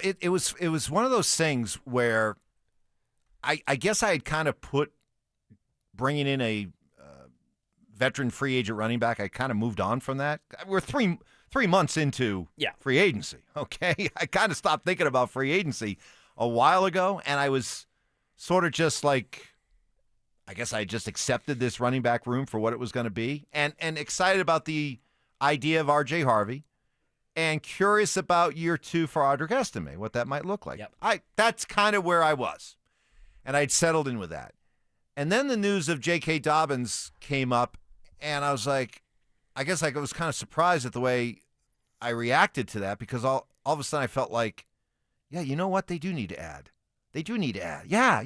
it was one of those things where I guess I had kind of put bringing in a veteran free agent running back. I kind of moved on from that. We're three months into free agency. Okay, I kind of stopped thinking about free agency a while ago, and I was sort of just like, I guess I just accepted this running back room for what it was going to be, and excited about the idea of RJ Harvey, and curious about year 2 for Audric Estime, what that might look like. Yep. That's kind of where I was, and I'd settled in with that. And then the news of JK Dobbins came up, and I was like, I guess I was kind of surprised at the way I reacted to that, because all of a sudden I felt like, yeah, you know what? They do need to add. They do need to add. Yeah.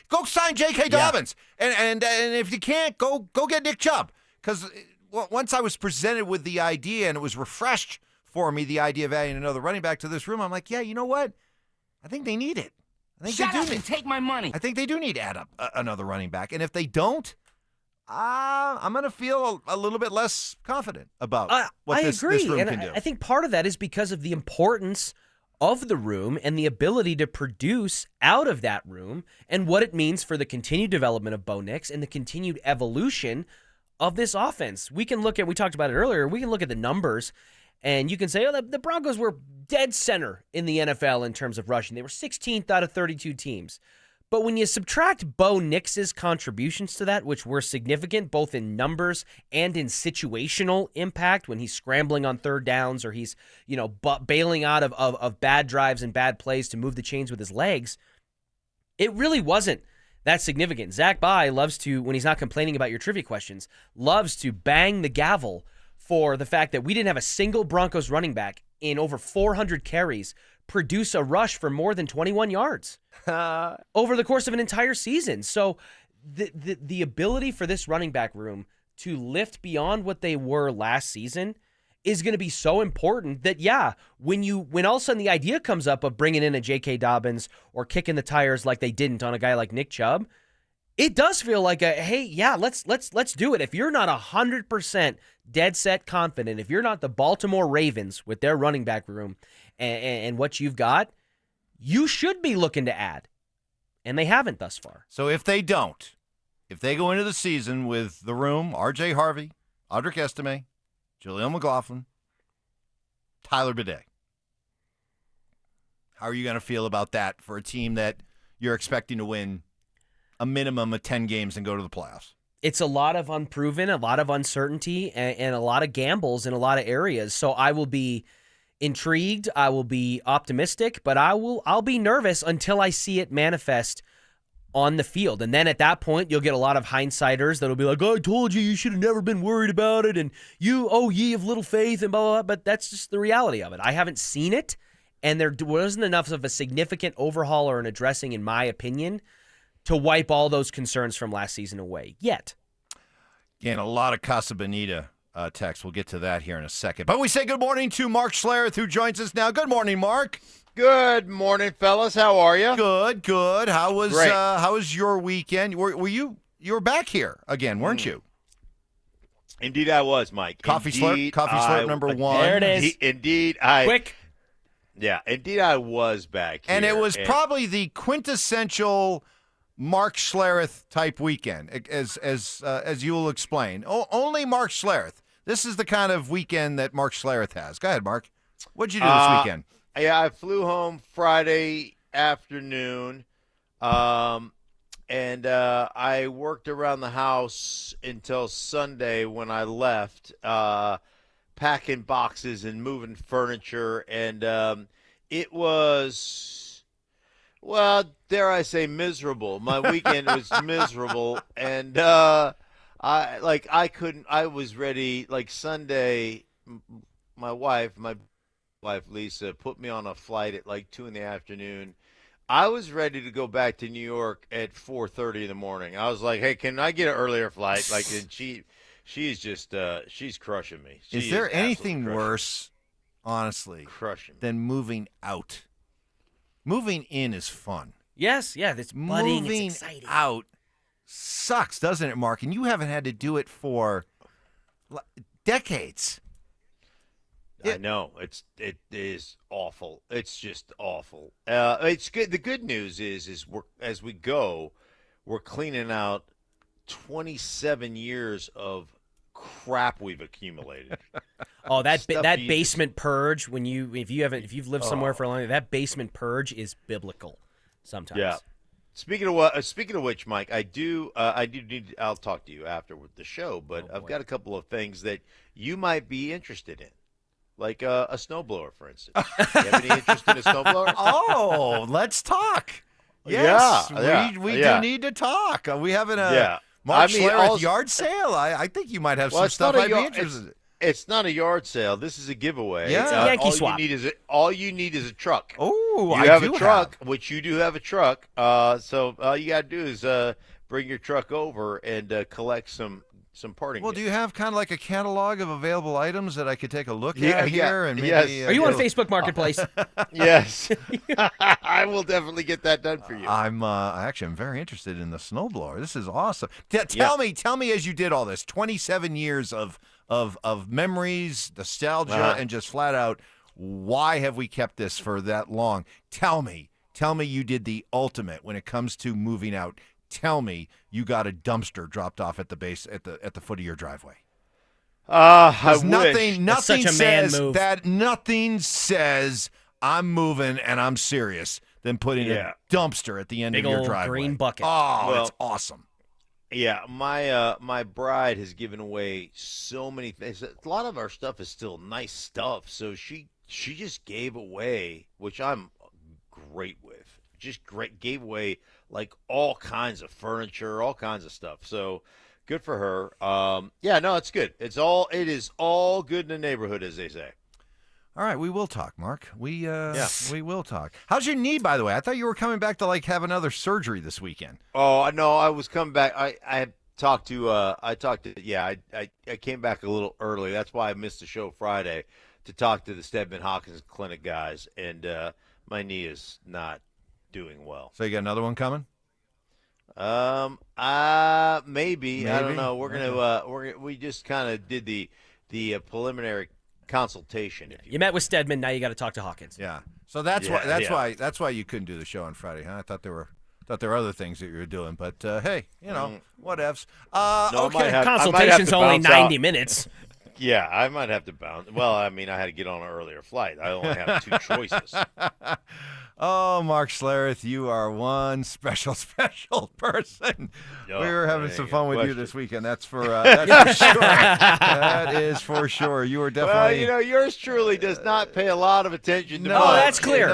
Go sign JK Dobbins. And if you can't, go get Nick Chubb. Because once I was presented with the idea, and it was refreshed for me, the idea of adding another running back to this room, I'm like, yeah, you know what? I think they need it. I think Shut they do up and take my money. I think they do need to add up another running back. And if they don't, I'm going to feel a little bit less confident about what this room can do. I think part of that is because of the importance of the room and the ability to produce out of that room, and what it means for the continued development of Bo Nix and the continued evolution of this offense. We talked about it earlier, we can look at the numbers, and you can say, the Broncos were dead center in the NFL in terms of rushing. They were 16th out of 32 teams. But when you subtract Bo Nix's contributions to that, which were significant both in numbers and in situational impact, when he's scrambling on third downs or he's, bailing out of bad drives and bad plays to move the chains with his legs, it really wasn't that significant. Zach Bye loves to, when he's not complaining about your trivia questions, loves to bang the gavel for the fact that we didn't have a single Broncos running back in over 400 carries produce a rush for more than 21 yards over the course of an entire season. So the ability for this running back room to lift beyond what they were last season is going to be so important that, when all of a sudden the idea comes up of bringing in a JK Dobbins or kicking the tires like they didn't on a guy like Nick Chubb, it does feel like let's do it. If you're not 100% dead set confident, if you're not the Baltimore Ravens with their running back room and what you've got, you should be looking to add. And they haven't thus far. So if they go into the season with the room, RJ Harvey, Audric Estime, Jaleel McLaughlin, Tyler Badie, how are you going to feel about that for a team that you're expecting to win a minimum of 10 games and go to the playoffs? It's a lot of unproven, a lot of uncertainty, and a lot of gambles in a lot of areas. So I will be intrigued. I will be optimistic, but I'll be nervous until I see it manifest on the field. And then at that point, you'll get a lot of hindsighters that'll be like, I told you should have never been worried about it, and ye of little faith, and blah, blah, blah. But that's just the reality of it. I haven't seen it, and there wasn't enough of a significant overhaul or an addressing, in my opinion, to wipe all those concerns from last season away yet. Again, a lot of Casa Bonita text. We'll get to that here in a second. But we say good morning to Mark Schlereth, who joins us now. Good morning, Mark. Good morning, fellas. How are you? Good. How was your weekend? Were you were back here again, weren't you? Indeed, I was, Mike. Coffee slurp number one. There it is. Indeed, Quick. Yeah, indeed, I was back here. And it was probably the quintessential Mark Schlereth type weekend, as you will explain. Only Mark Schlereth. This is the kind of weekend that Mark Schlereth has. Go ahead, Mark. What'd you do this weekend? Yeah, I flew home Friday afternoon, and I worked around the house until Sunday when I left, packing boxes and moving furniture, and it was, well, dare I say, miserable. My weekend was miserable, and I was ready. Like Sunday, my wife Lisa put me on a flight at like 2 PM. I was ready to go back to New York at 4:30 in the morning. I was like, "Hey, can I get an earlier flight?" Like, and she's just she's crushing me. Is there anything worse, honestly, than moving out? Moving in is fun. Yes, yeah, this budding, moving it's exciting. out sucks, doesn't it, Mark? And you haven't had to do it for decades. I know it is awful. It's just awful. It's good. The good news is as we go, we're cleaning out 27 years of crap we've accumulated. Oh, that Stuff that you basement purge if you've lived somewhere for a long time, that basement purge is biblical sometimes. Yeah. Speaking of which, Mike, I do need. I'll talk to you after with the show, but I've got a couple of things that you might be interested in, like a snowblower, for instance. You have any interest in a snowblower? Oh, let's talk. Yes, we do need to talk. We having a Mark Schlereth yard sale. I think you might have some stuff I'd be interested in. It's not a yard sale. This is a giveaway. Yeah. Yankee swap. All you need is a truck. Oh, you have a truck, which you do have a truck. So all you got to do is bring your truck over and collect some parting. Well, gifts. do you have kind of like a catalog of available items that I could take a look at here? And maybe, yes. Are you on Facebook Marketplace? Yes. I will definitely get that done for you. I'm very interested in the snowblower. This is awesome. Tell me as you did all this, 27 years of memories, nostalgia, and just flat out, why have we kept this for that long? Tell me you did the ultimate when it comes to moving out. Tell me you got a dumpster dropped off at the base at the foot of your driveway. I wish. Nothing That's such a man says move. that. Nothing says I'm moving and I'm serious than putting a dumpster at the end Big of your old driveway. green bucket. Oh, Well, it's awesome. Yeah, my bride has given away so many things. A lot of our stuff is still nice stuff, so she just gave away, which I'm great with. Gave away like all kinds of furniture, all kinds of stuff. So good for her. No, it's good. It is all good in the neighborhood, as they say. All right, we will talk, Mark. We will talk. How's your knee, by the way? I thought you were coming back to have another surgery this weekend. Oh no, I was coming back. I came back a little early. That's why I missed the show Friday to talk to the Stedman Hawkins Clinic guys, and my knee is not doing well. So you got another one coming? Maybe. I don't know. We're gonna we just kind of did the preliminary consultation. You met with Stedman. Now you got to talk to Hawkins. Yeah. So that's why you couldn't do the show on Friday, huh? I thought there were other things that you were doing, but hey, whatevs. Okay. Consultation's only 90 minutes. Yeah, I might have to bounce. Well, I mean, I had to get on an earlier flight. I only have two choices. Oh, Mark Schlereth, you are one special person. We were having some fun with you this weekend. That's for sure. That is for sure. You were definitely. Well, yours truly does not pay a lot of attention to No, that's clear. It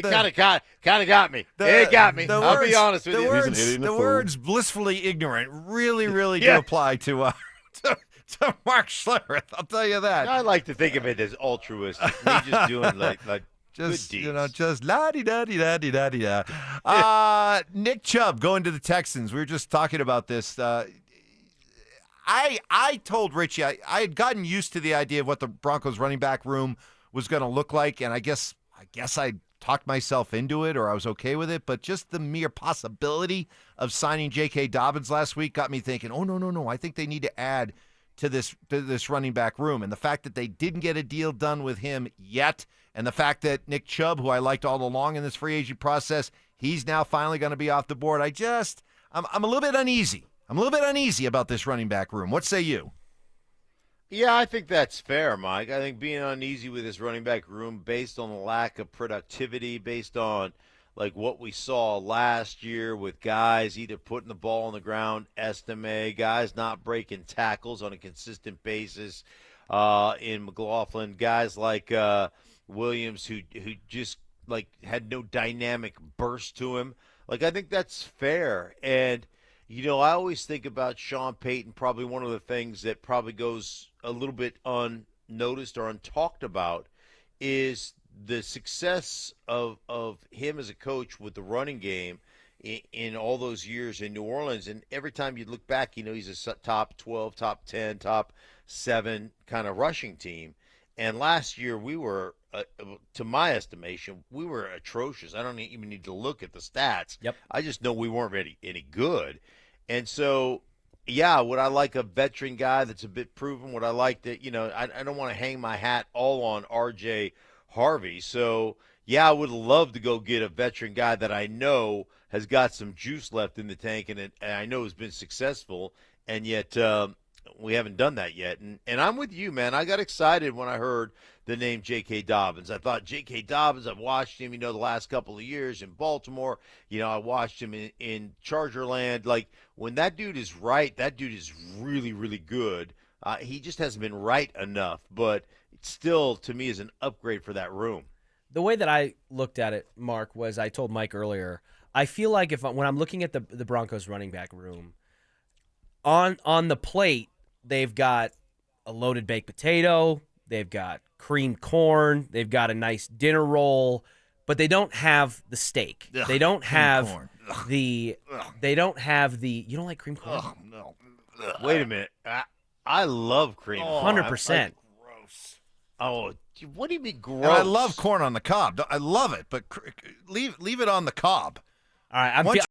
kind of got me. It got me. I'll be honest with you. The words "blissfully ignorant" really do apply to Mark Schlereth. I'll tell you that. I like to think of it as altruistic. Me just doing like just good deeds. just la-di-da-di-da-di-da-di-da. Nick Chubb going to the Texans. We were just talking about this. I told Richie I had gotten used to the idea of what the Broncos running back room was going to look like, and I guess I talked myself into it, or I was okay with it. But just the mere possibility of signing JK Dobbins last week got me thinking, oh no, I think they need to add to this running back room. And the fact that they didn't get a deal done with him yet, and the fact that Nick Chubb, who I liked all along in this free agent process, he's now finally going to be off the board. I'm a little bit uneasy. I'm a little bit uneasy about this running back room. What say you? Yeah, I think that's fair, Mike. I think being uneasy with this running back room based on the lack of productivity, based on like what we saw last year with guys either putting the ball on the ground, Estime, guys not breaking tackles on a consistent basis in McLaughlin, guys like Williams who just like had no dynamic burst to him. Like, I think that's fair. And, I always think about Sean Payton, probably one of the things that probably goes a little bit unnoticed or untalked about is the success of him as a coach with the running game in all those years in New Orleans. And every time you look back, he's a top 12, top 10, top 7 kind of rushing team. And last year we were, to my estimation, we were atrocious. I don't even need to look at the stats. Yep. I just know we weren't any good. And so Yeah, would I like a veteran guy that's a bit proven? Would I like to, I don't want to hang my hat all on RJ Harvey. So, yeah, I would love to go get a veteran guy that I know has got some juice left in the tank and I know has been successful, and yet we haven't done that yet. And I'm with you, man. I got excited when I heard the name JK Dobbins. I thought JK Dobbins, I've watched him, the last couple of years in Baltimore. I watched him in Charger land. Like, when that dude is right, that dude is really, really good. He just hasn't been right enough, but it still, to me, is an upgrade for that room. The way that I looked at it, Mark, was I told Mike earlier, I feel like when I'm looking at the Broncos running back room, on the plate, they've got a loaded baked potato, they've got creamed corn, they've got a nice dinner roll, but they don't have the steak. Ugh, they don't have corn. the Ugh. they don't have the you don't like creamed corn? Oh, no. Wait a minute. I love cream. Oh, 100%. Gross. Oh, what do you mean gross? And I love corn on the cob. I love it, but leave it on the cob. All right, Once